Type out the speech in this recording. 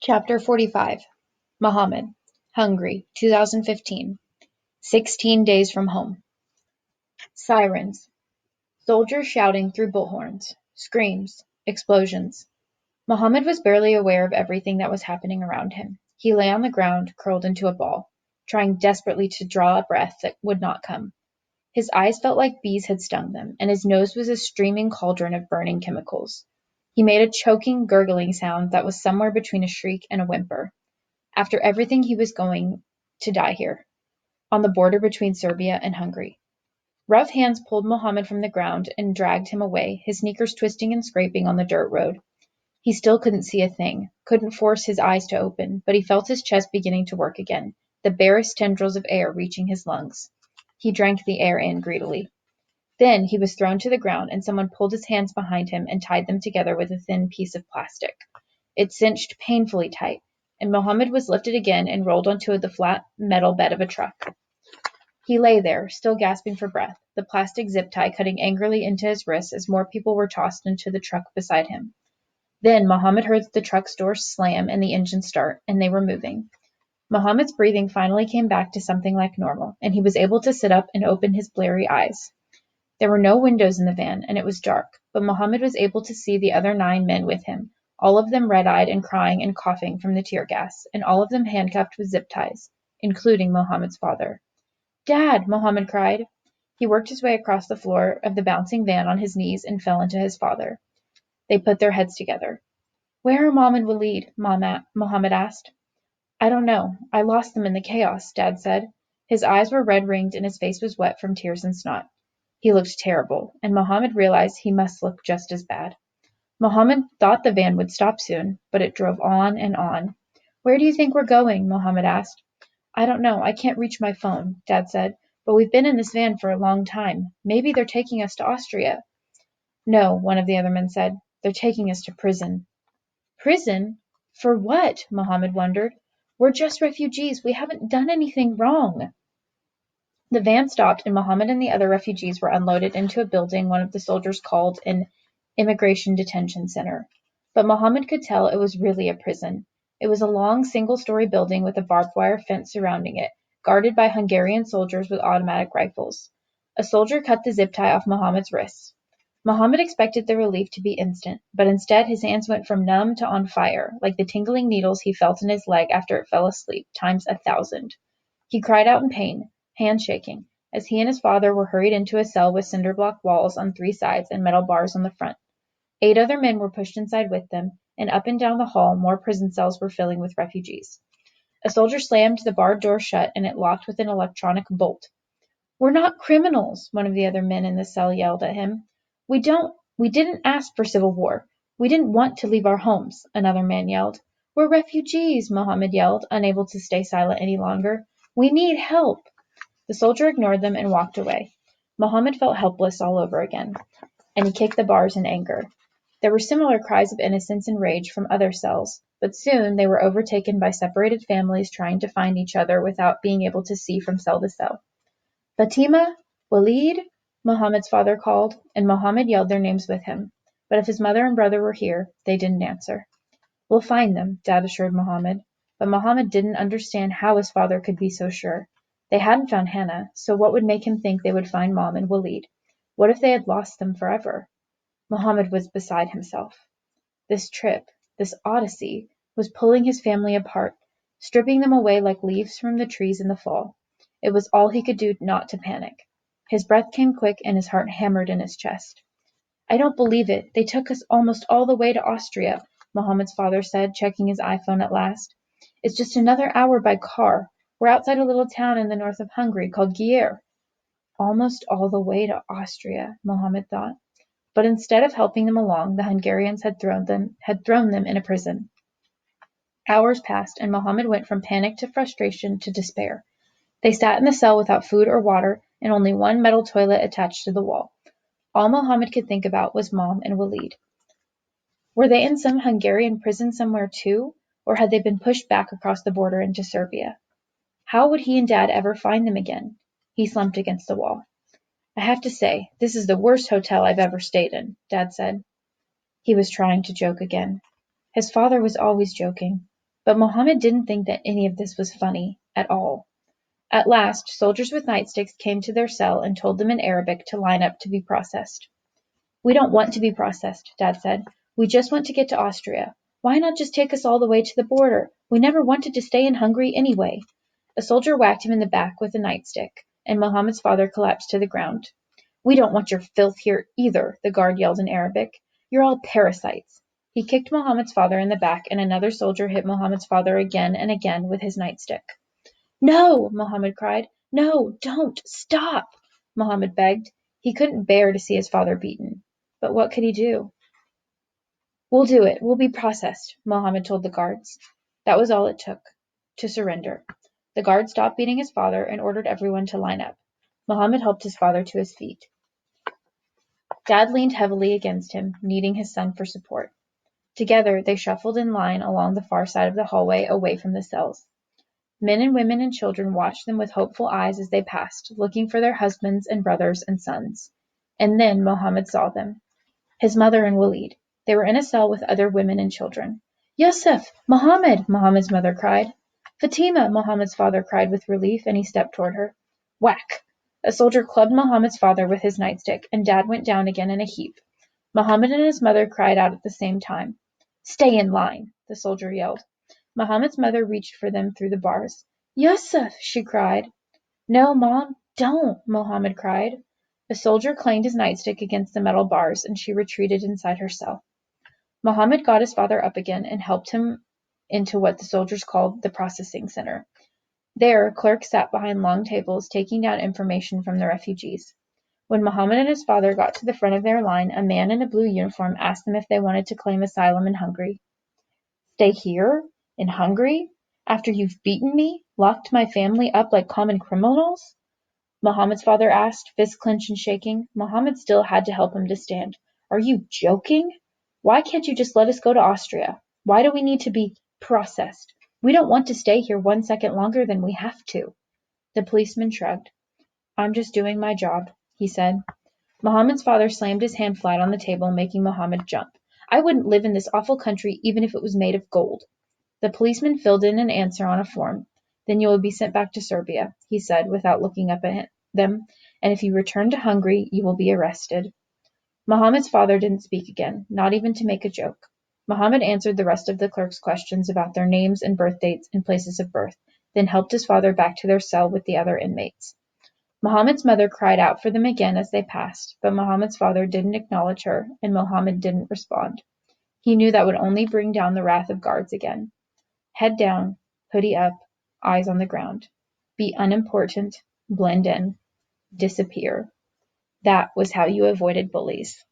Chapter 45 Mohammed, Hungary, 2015. 16 days from home. Sirens. Soldiers shouting through bullhorns. Screams. Explosions. Mohammed was barely aware of everything that was happening around him. He lay on the ground, curled into a ball, trying desperately to draw a breath that would not come. His eyes felt like bees had stung them, and his nose was a streaming cauldron of burning chemicals. He made a choking, gurgling sound that was somewhere between a shriek and a whimper. After everything, he was going to die here, on the border between Serbia and Hungary. Rough hands pulled Mohammed from the ground and dragged him away, his sneakers twisting and scraping on the dirt road. He still couldn't see a thing, couldn't force his eyes to open, but he felt his chest beginning to work again, the barest tendrils of air reaching his lungs. He drank the air in greedily. Then he was thrown to the ground, and someone pulled his hands behind him and tied them together with a thin piece of plastic. It cinched painfully tight, and Mohammed was lifted again and rolled onto the flat metal bed of a truck. He lay there, still gasping for breath, the plastic zip tie cutting angrily into his wrists as more people were tossed into the truck beside him. Then Mohammed heard the truck's doors slam and the engine start, and they were moving. Mohammed's breathing finally came back to something like normal, and he was able to sit up and open his bleary eyes. There were no windows in the van, and it was dark, but Mohammed was able to see the other 9 men with him, all of them red-eyed and crying and coughing from the tear gas, and all of them handcuffed with zip ties, including Mohammed's father. "Dad!" Mohammed cried. He worked his way across the floor of the bouncing van on his knees and fell into his father. They put their heads together. "Where are Mom and Walid?" Mohammed asked. "I don't know. I lost them in the chaos," Dad said. His eyes were red-ringed and his face was wet from tears and snot. He looked terrible, and Mohammed realized he must look just as bad. Mohammed thought the van would stop soon, but it drove on and on. "Where do you think we're going?" Mohammed asked. "I don't know. I can't reach my phone," Dad said. "But we've been in this van for a long time. Maybe they're taking us to Austria." "No," one of the other men said. "They're taking us to prison." "Prison? For what?" Mohammed wondered. "We're just refugees. We haven't done anything wrong." The van stopped, and Mohammed and the other refugees were unloaded into a building one of the soldiers called an immigration detention center. But Mohammed could tell it was really a prison. It was a long single-story building with a barbed wire fence surrounding it, guarded by Hungarian soldiers with automatic rifles. A soldier cut the zip tie off Mohammed's wrists. Mohammed expected the relief to be instant, but instead his hands went from numb to on fire, like the tingling needles he felt in his leg after it fell asleep, times 1,000. He cried out in pain, hands shaking, as he and his father were hurried into a cell with cinder block walls on 3 sides and metal bars on the front. 8 other men were pushed inside with them, and up and down the hall more prison cells were filling with refugees. A soldier slammed the barred door shut, and it locked with an electronic bolt. "We're not criminals," one of the other men in the cell yelled at him. We didn't ask for civil war. We didn't want to leave our homes," another man yelled. "We're refugees," Mohammed yelled, unable to stay silent any longer. "We need help." The soldier ignored them and walked away. Mohammed felt helpless all over again, and he kicked the bars in anger. There were similar cries of innocence and rage from other cells, but soon they were overtaken by separated families trying to find each other without being able to see from cell to cell. "Fatima? Walid?" Mohammed's father called, and Mohammed yelled their names with him. But if his mother and brother were here, they didn't answer. "We'll find them," Dad assured Mohammed. But Mohammed didn't understand how his father could be so sure. They hadn't found Hannah, so what would make him think they would find Mom and Walid? What if they had lost them forever? Mohammed was beside himself. This trip, this odyssey, was pulling his family apart, stripping them away like leaves from the trees in the fall. It was all he could do not to panic. His breath came quick and his heart hammered in his chest. "I don't believe it. They took us almost all the way to Austria," Mohammed's father said, checking his iPhone at last. "It's just another hour by car. We're outside a little town in the north of Hungary called Gier." Almost all the way to Austria, Mohammed thought. But instead of helping them along, the Hungarians had thrown them in a prison. Hours passed, and Mohammed went from panic to frustration to despair. They sat in the cell without food or water, and only one metal toilet attached to the wall. All Mohammed could think about was Mom and Walid. Were they in some Hungarian prison somewhere too, or had they been pushed back across the border into Serbia? How would he and Dad ever find them again? He slumped against the wall. "I have to say, this is the worst hotel I've ever stayed in," Dad said. He was trying to joke again. His father was always joking, But Mohammed didn't think that any of this was funny at all. At last, soldiers with nightsticks came to their cell and told them in Arabic to line up to be processed. "We don't want to be processed," Dad said. "We just want to get to Austria. Why not just take us all the way to the border? We never wanted to stay in Hungary anyway." A soldier whacked him in the back with a nightstick, and Mohammed's father collapsed to the ground. "We don't want your filth here either," the guard yelled in Arabic. "You're all parasites." He kicked Mohammed's father in the back, and another soldier hit Mohammed's father again and again with his nightstick. "No!" Mohammed cried. "No, don't! Stop!" Mohammed begged. He couldn't bear to see his father beaten. But what could he do? "We'll do it. We'll be processed," Mohammed told the guards. That was all it took to surrender. The guard stopped beating his father and ordered everyone to line up. Mohammed helped his father to his feet. Dad leaned heavily against him, needing his son for support. Together, they shuffled in line along the far side of the hallway away from the cells. Men and women and children watched them with hopeful eyes as they passed, looking for their husbands and brothers and sons. And then Mohammed saw them. His mother and Walid. They were in a cell with other women and children. "Yusuf! Mohammed!" Mohammed's mother cried. "Fatima!" Mohammed's father cried with relief, and he stepped toward her. Whack! A soldier clubbed Mohammed's father with his nightstick, and Dad went down again in a heap. Mohammed and his mother cried out at the same time. "Stay in line!" the soldier yelled. Mohammed's mother reached for them through the bars. "Yusuf!" she cried. "No, Mom, don't!" Mohammed cried. The soldier clanged his nightstick against the metal bars, and she retreated inside her cell. Mohammed got his father up again and helped him into what the soldiers called the processing center. There, clerks sat behind long tables taking down information from the refugees. When Mohammed and his father got to the front of their line, a man in a blue uniform asked them if they wanted to claim asylum in Hungary. "Stay here? In Hungary? After you've beaten me? Locked my family up like common criminals?" Mohammed's father asked, fists clenched and shaking. Mohammed still had to help him to stand. "Are you joking? Why can't you just let us go to Austria? Why do we need to be processed? We don't want to stay here 1 second longer than we have to." The policeman shrugged. "I'm just doing my job," he said. Mohammed's father slammed his hand flat on the table, making Mohammed jump. "I wouldn't live in this awful country even if it was made of gold." The policeman filled in an answer on a form. "Then you will be sent back to Serbia," he said, without looking up at them, "and if you return to Hungary, you will be arrested." Mohammed's father didn't speak again, not even to make a joke. Mohammed answered the rest of the clerk's questions about their names and birth dates and places of birth, then helped his father back to their cell with the other inmates. Mohammed's mother cried out for them again as they passed, but Mohammed's father didn't acknowledge her, and Mohammed didn't respond. He knew that would only bring down the wrath of guards again. Head down, hoodie up, eyes on the ground. Be unimportant, blend in, disappear. That was how you avoided bullies.